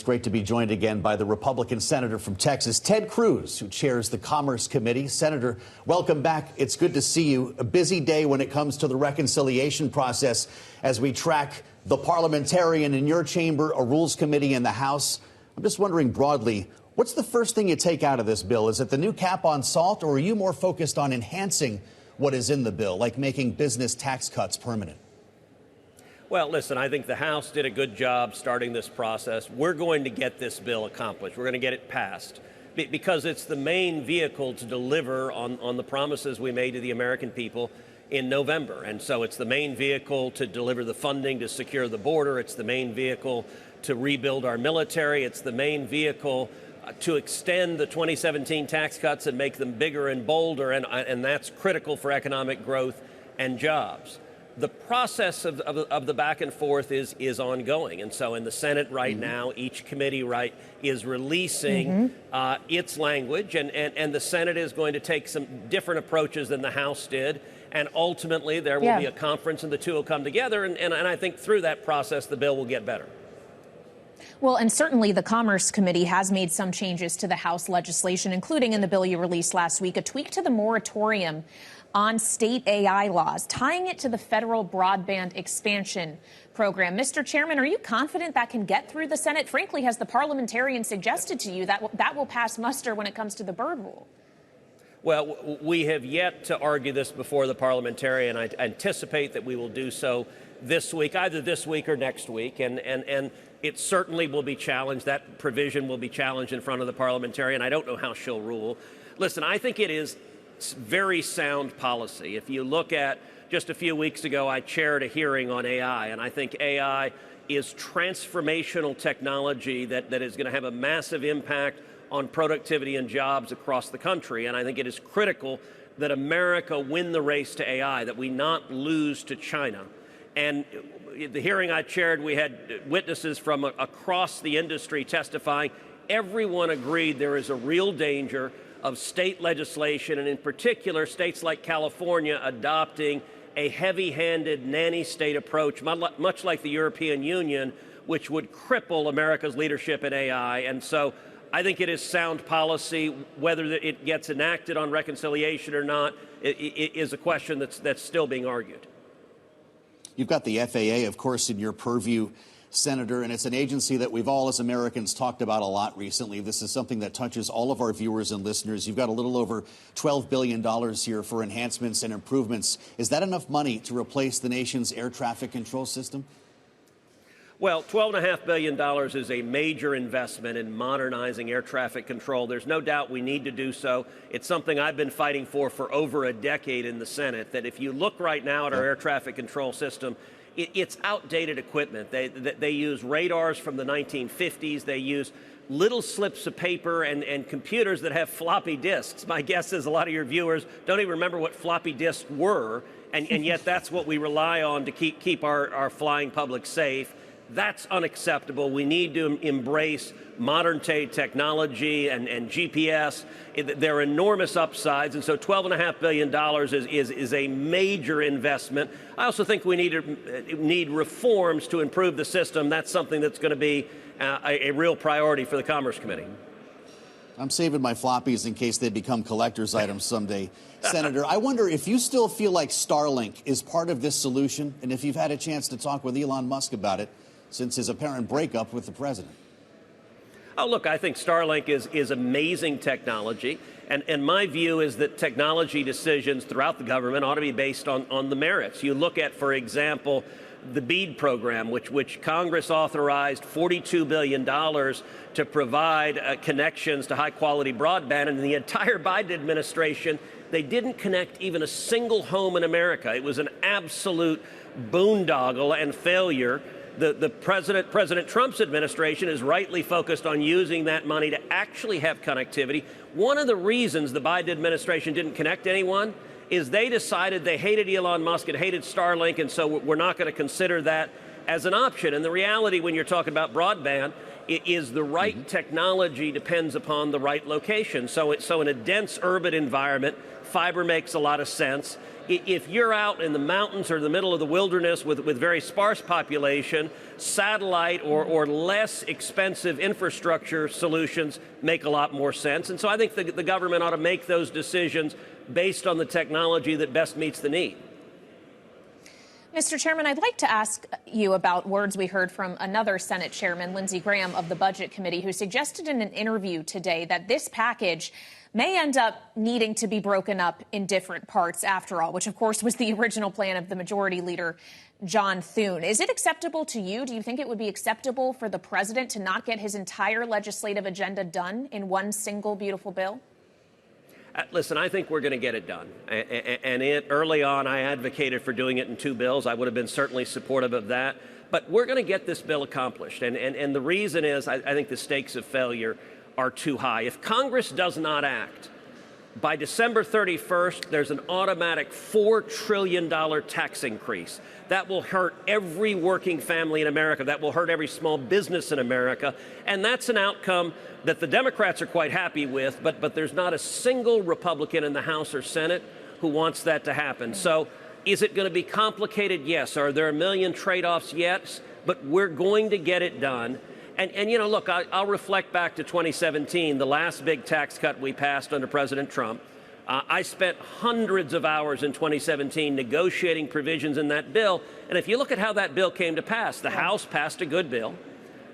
great to be joined again by the Republican senator from Texas, Ted Cruz, who chairs the Commerce Committee. Senator, welcome back. It's good to see you. A busy day when it comes to the reconciliation process as we track the parliamentarian in your chamber, a Rules Committee in the House. I'm just wondering broadly, what's the first thing you take out of this bill? Is it the new cap on salt, or are you more focused on enhancing what is in the bill, like making business tax cuts permanent? Well, listen, I think the House did a good job starting this process. We're going to get this bill accomplished. We're going to get it passed because it's the main vehicle to deliver on the promises we made to the American people in November. And so it's the main vehicle to deliver the funding to secure the border. It's the main vehicle to rebuild our military. It's the main vehicle to extend the 2017 tax cuts and make them bigger and bolder. And that's critical for economic growth and jobs. The process of the back and forth is ongoing. And so in the Senate right now, each committee is releasing its language. And the Senate is going to take some different approaches than the House did. And ultimately, there will be a conference and the two will come together. And I think through that process, the bill will get better. Well, and certainly the Commerce Committee has made some changes to the House legislation, including in the bill you released last week, a tweak to the moratorium on state AI laws, tying it to the federal broadband expansion program. Mr. Chairman, are you confident that can get through the Senate? Frankly, has the parliamentarian suggested to you that will pass muster when it comes to the Byrd rule? Well, we have yet to argue this before the parliamentarian. I anticipate that we will do so this week, either this week or next week, and it certainly will be challenged. That provision will be challenged in front of the parliamentarian. I don't know how she'll rule. Listen, I think it is very sound policy. If you look at just a few weeks ago, I chaired a hearing on AI, and I think AI is transformational technology that is going to have a massive impact on productivity and jobs across the country. And I think it is critical that America win the race to AI, that we not lose to China. And the hearing I chaired, we had witnesses from across the industry testifying. Everyone agreed there is a real danger of state legislation, and in particular, states like California adopting a heavy-handed nanny state approach, much like the European Union, which would cripple America's leadership in AI. And so I think it is sound policy. Whether it gets enacted on reconciliation or not is a question that's still being argued. You've got the FAA, of course, in your purview, Senator, and it's an agency that we've all as Americans talked about a lot recently. This is something that touches all of our viewers and listeners. You've got a little over $12 billion here for enhancements and improvements. Is that enough money to replace the nation's air traffic control system? Well, $12.5 billion is a major investment in modernizing air traffic control. There's no doubt we need to do so. It's something I've been fighting for over a decade in the Senate, that if you look right now at our air traffic control system, it's outdated equipment. They use radars from the 1950s. They use little slips of paper and computers that have floppy disks. My guess is a lot of your viewers don't even remember what floppy disks were, and yet that's what we rely on to keep our flying public safe. That's unacceptable. We need to embrace modern-day technology and GPS. There are enormous upsides, and so $12.5 billion is a major investment. I also think we need reforms to improve the system. That's something that's going to be a real priority for the Commerce Committee. I'm saving my floppies in case they become collector's items someday. Senator, I wonder if you still feel like Starlink is part of this solution, and if you've had a chance to talk with Elon Musk about it since his apparent breakup with the president. Oh, look, I think Starlink is amazing technology. And my view is that technology decisions throughout the government ought to be based on the merits. You look at, for example, the BEAD program, which Congress authorized $42 billion to provide connections to high-quality broadband. And in the entire Biden administration, they didn't connect even a single home in America. It was an absolute boondoggle and failure. President Trump's administration is rightly focused on using that money to actually have connectivity. One of the reasons the Biden administration didn't connect anyone is they decided they hated Elon Musk and hated Starlink, and so we're not going to consider that as an option. And the reality when you're talking about broadband is the right technology depends upon the right location. So in a dense urban environment, fiber makes a lot of sense. If you're out in the mountains or the middle of the wilderness with very sparse population, satellite or less expensive infrastructure solutions make a lot more sense. And so I think the government ought to make those decisions based on the technology that best meets the need. Mr. Chairman, I'd like to ask you about words we heard from another Senate Chairman, Lindsey Graham of the Budget Committee, who suggested in an interview today that this package may end up needing to be broken up in different parts after all, which, of course, was the original plan of the Majority Leader, John Thune. Is it acceptable to you? Do you think it would be acceptable for the president to not get his entire legislative agenda done in one single beautiful bill? Listen, I think we're going to get it done. And early on, I advocated for doing it in two bills. I would have been certainly supportive of that. But we're going to get this bill accomplished. And the reason is I think the stakes of failure are too high. If Congress does not act, by December 31st, there's an automatic $4 trillion tax increase. That will hurt every working family in America. That will hurt every small business in America. And that's an outcome that the Democrats are quite happy with, but there's not a single Republican in the House or Senate who wants that to happen. So is it going to be complicated? Yes. Are there a million trade-offs? Yes. But we're going to get it done. And you know, look, I'll reflect back to 2017, the last big tax cut we passed under President Trump. I spent hundreds of hours in 2017 negotiating provisions in that bill. And if you look at how that bill came to pass, the House passed a good bill.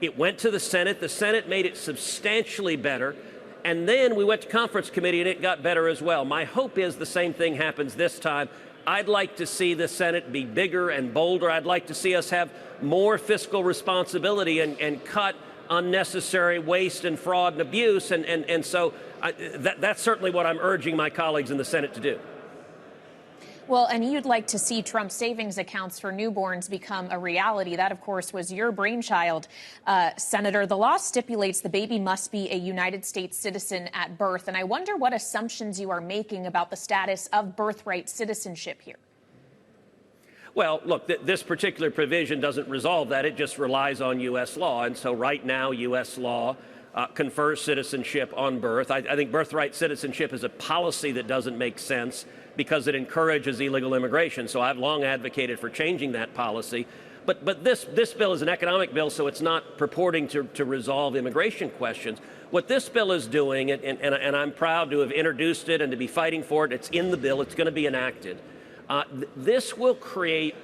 It went to the Senate. The Senate made it substantially better. And then we went to conference committee, and it got better as well. My hope is the same thing happens this time. I'd like to see the Senate be bigger and bolder. I'd like to see us have more fiscal responsibility and cut unnecessary waste and fraud and abuse. And so that's certainly what I'm urging my colleagues in the Senate to do. Well, and you'd like to see Trump savings accounts for newborns become a reality. That, of course, was your brainchild, Senator. The law stipulates the baby must be a United States citizen at birth. And I wonder what assumptions you are making about the status of birthright citizenship here. Well, look, this particular provision doesn't resolve that. It just relies on U.S. law. And so right now, U.S. law confers citizenship on birth. I think birthright citizenship is a policy that doesn't make sense because it encourages illegal immigration. So I've long advocated for changing that policy. But this bill is an economic bill, so it's not purporting to resolve immigration questions. What this bill is doing, and I'm proud to have introduced it and to be fighting for it, it's in the bill, it's going to be enacted. This will create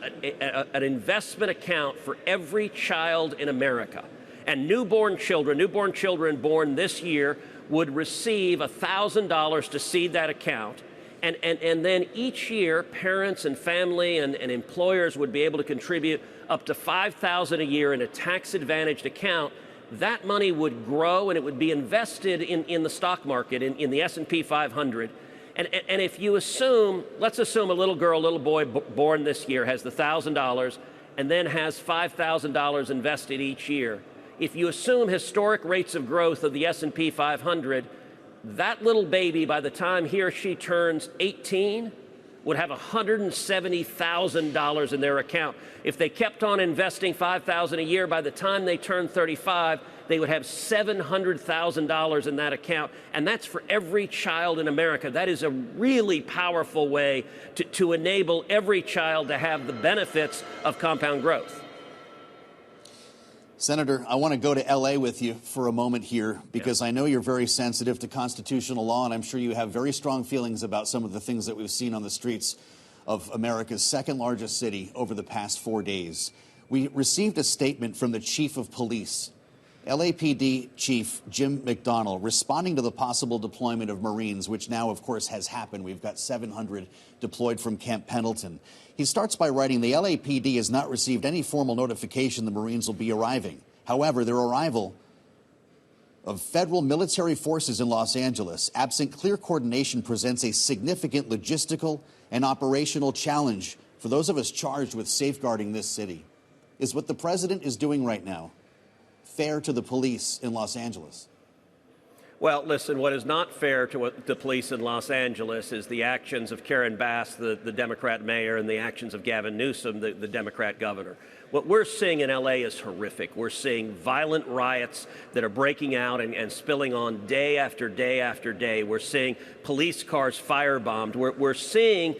an investment account for every child in America. And newborn children born this year would receive $1,000 to seed that account. And then each year, parents and family and employers would be able to contribute up to $5,000 a year in a tax-advantaged account. That money would grow, and it would be invested in the stock market, in the S&P 500. And if you assume, let's assume a little girl, little boy born this year has the $1,000 and then has $5,000 invested each year. If you assume historic rates of growth of the S&P 500, that little baby, by the time he or she turns 18, would have $170,000 in their account. If they kept on investing $5,000 a year, by the time they turn 35, they would have $700,000 in that account. And that's for every child in America. That is a really powerful way to enable every child to have the benefits of compound growth. Senator, I want to go to L.A. with you for a moment here because I know you're very sensitive to constitutional law, and I'm sure you have very strong feelings about some of the things that we've seen on the streets of America's second largest city over the past 4 days. We received a statement from the chief of police, LAPD Chief Jim McDonnell, responding to the possible deployment of Marines, which now, of course, has happened. We've got 700 deployed from Camp Pendleton. He starts by writing, the LAPD has not received any formal notification the Marines will be arriving. However, their arrival of federal military forces in Los Angeles, absent clear coordination, presents a significant logistical and operational challenge for those of us charged with safeguarding this city. Is what the president is doing right now fair to the police in Los Angeles? Well, listen, what is not fair to the police in Los Angeles is the actions of Karen Bass, the Democrat mayor, and the actions of Gavin Newsom, the Democrat governor. What we're seeing in L.A. is horrific. We're seeing violent riots that are breaking out and spilling on day after day after day. We're seeing police cars firebombed. We're seeing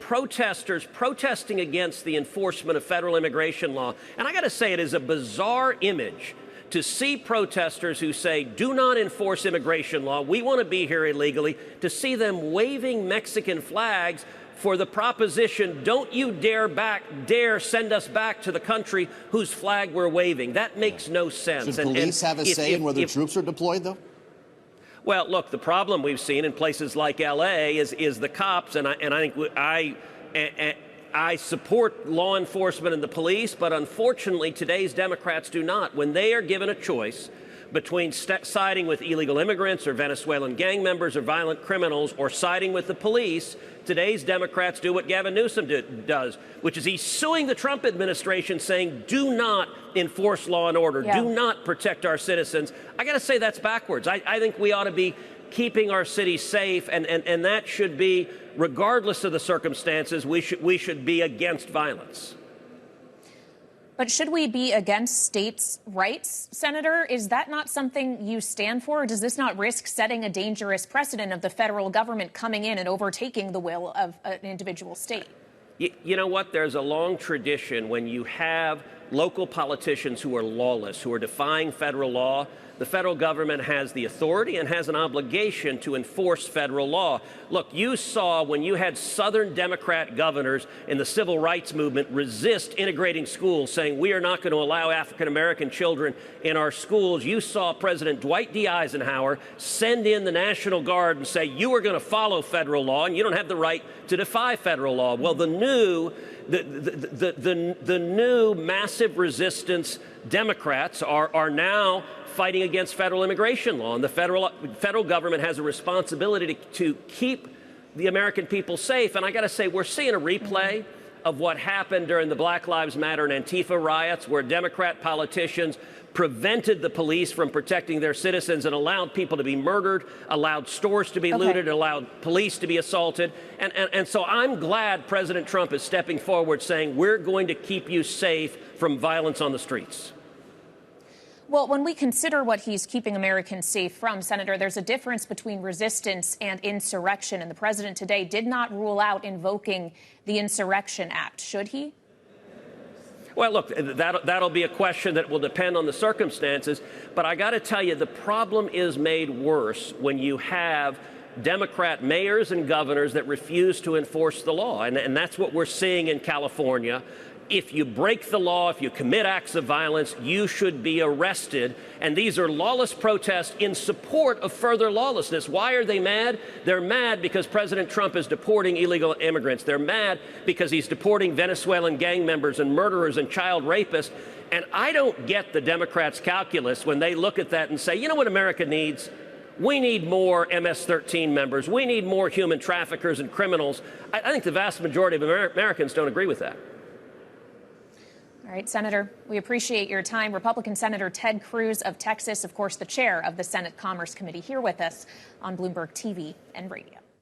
protesters protesting against the enforcement of federal immigration law. And I got to say, it is a bizarre image to see protesters who say, do not enforce immigration law, we want to be here illegally, to see them waving Mexican flags for the proposition, don't you dare send us back to the country whose flag we're waving. That makes no sense. Should police have a say in whether troops are deployed, though? Well, look, the problem we've seen in places like L.A. is the cops, and I think I support law enforcement and the police, but unfortunately today's Democrats do not. When they are given a choice between siding with illegal immigrants or Venezuelan gang members or violent criminals or siding with the police, today's Democrats do what Gavin Newsom does, which is he's suing the Trump administration saying, do not enforce law and order, do not protect our citizens. I got to say that's backwards. I think we ought to be keeping our city safe, and that should be, regardless of the circumstances, we should be against violence. But should we be against states' rights, Senator? Is that not something you stand for? Or does this not risk setting a dangerous precedent of the federal government coming in and overtaking the will of an individual state? You know what? There's a long tradition when you have local politicians who are lawless, who are defying federal law. The federal government has the authority and has an obligation to enforce federal law. Look, you saw when you had Southern Democrat governors in the civil rights movement resist integrating schools, saying we are not going to allow African-American children in our schools. You saw President Dwight D. Eisenhower send in the National Guard and say you are going to follow federal law and you don't have the right to defy federal law. Well, the new massive resistance Democrats are now fighting against federal immigration law, and the federal government has a responsibility to keep the American people safe. And I got to say, we're seeing a replay of what happened during the Black Lives Matter and Antifa riots, where Democrat politicians prevented the police from protecting their citizens and allowed people to be murdered, allowed stores to be looted, allowed police to be assaulted. And so I'm glad President Trump is stepping forward saying we're going to keep you safe from violence on the streets. Well, when we consider what he's keeping Americans safe from, Senator, there's a difference between resistance and insurrection. And the president today did not rule out invoking the Insurrection Act. Should he? Well, look, that'll be a question that will depend on the circumstances. But I got to tell you, the problem is made worse when you have Democrat mayors and governors that refuse to enforce the law. And that's what we're seeing in California. If you break the law, if you commit acts of violence, you should be arrested. And these are lawless protests in support of further lawlessness. Why are they mad? They're mad because President Trump is deporting illegal immigrants. They're mad because he's deporting Venezuelan gang members and murderers and child rapists. And I don't get the Democrats' calculus when they look at that and say, you know what America needs? We need more MS-13 members. We need more human traffickers and criminals. I think the vast majority of Americans don't agree with that. All right, Senator, we appreciate your time. Republican Senator Ted Cruz of Texas, of course, the chair of the Senate Commerce Committee, here with us on Bloomberg TV and radio.